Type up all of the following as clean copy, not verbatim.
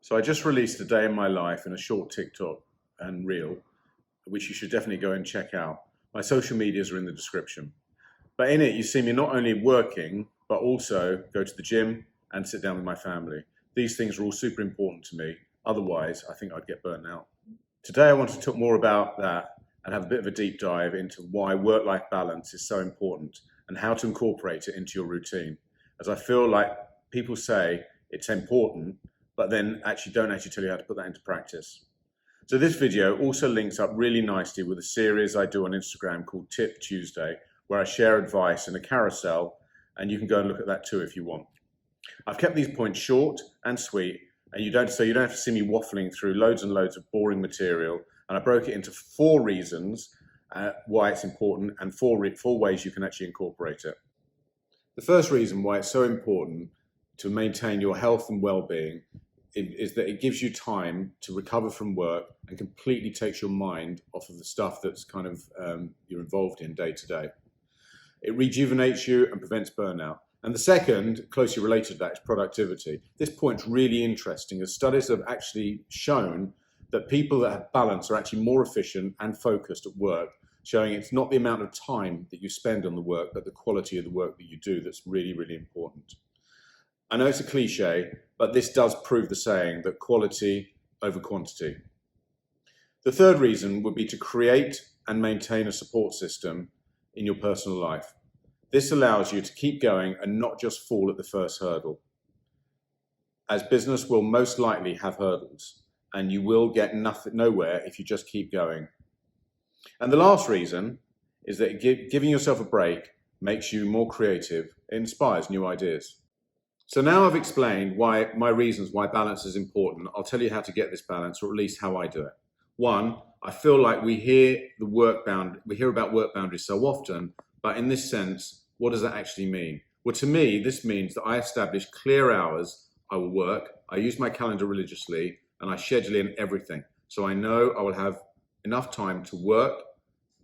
So I just released a day in my life in a short TikTok and reel, which you should definitely go and check out. My social medias are in the description. But in it, you see me not only working, but also go to the gym and sit down with my family. These things are all super important to me. Otherwise, I think I'd get burnt out. Today, I want to talk more about that and have a bit of a deep dive into why work-life balance is so important and how to incorporate it into your routine. As I feel like people say it's important, but then don't actually tell you how to put that into practice. So this video also links up really nicely with a series I do on Instagram called Tip Tuesday, where I share advice in a carousel, and you can go and look at that too if you want. I've kept these points short and sweet, and you don't have to see me waffling through loads and loads of boring material, and I broke it into 4 reasons why it's important and four ways you can actually incorporate it. The first reason why it's so important to maintain your health and well-being is that it gives you time to recover from work and completely takes your mind off of the stuff that's kind of you're involved in day to day. It rejuvenates you and prevents burnout. And the second, closely related to that, is productivity. This point's really interesting, as studies have actually shown that people that have balance are actually more efficient and focused at work, showing it's not the amount of time that you spend on the work, but the quality of the work that you do that's really, really important. I know it's a cliche, but this does prove the saying that quality over quantity. The third reason would be to create and maintain a support system in your personal life. This allows you to keep going and not just fall at the first hurdle, as business will most likely have hurdles and you will get nowhere if you just keep going. And the last reason is that giving yourself a break makes you more creative, it inspires new ideas. So now I've explained my reasons why balance is important. I'll tell you how to get this balance, or at least how I do it. 1, I feel like we hear about work boundaries so often, but in this sense, what does that actually mean? Well, to me, this means that I establish clear hours I will work, I use my calendar religiously, and I schedule in everything. So I know I will have enough time to work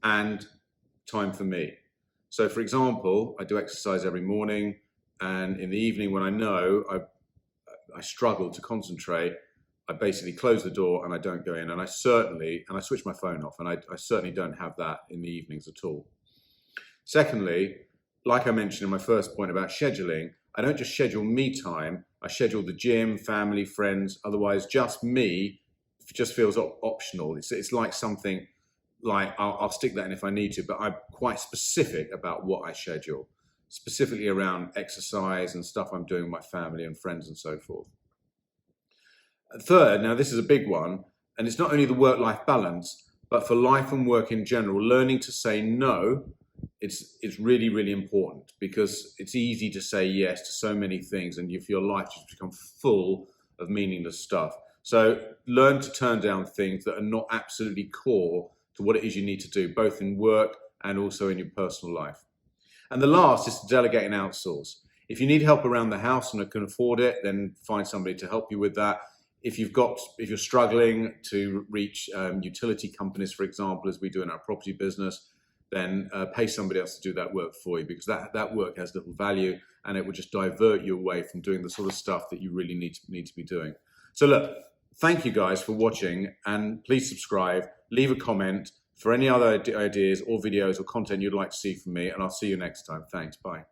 and time for me. So for example, I do exercise every morning, and in the evening when I know I struggle to concentrate, I basically close the door and I don't go in, and I switch my phone off, and I certainly don't have that in the evenings at all. Secondly, like I mentioned in my first point about scheduling, I don't just schedule me time, I schedule the gym, family, friends, otherwise just me just feels optional. It's like something like I'll stick that in if I need to, but I'm quite specific about what I schedule, specifically around exercise and stuff I'm doing with my family and friends and so forth. Third, now this is a big one, and it's not only the work-life balance, but for life and work in general, learning to say no, it's really, really important, because it's easy to say yes to so many things and if your life just become full of meaningless stuff. So learn to turn down things that are not absolutely core to what it is you need to do, both in work and also in your personal life. And the last is to delegate and outsource. If you need help around the house and can afford it, then find somebody to help you with that. If you're struggling to reach utility companies, for example, as we do in our property business, then pay somebody else to do that work for you, because that work has little value and it will just divert you away from doing the sort of stuff that you really need to be doing. So look, thank you guys for watching, and please subscribe, leave a comment for any other ideas or videos or content you'd like to see from me, and I'll see you next time. Thanks, bye.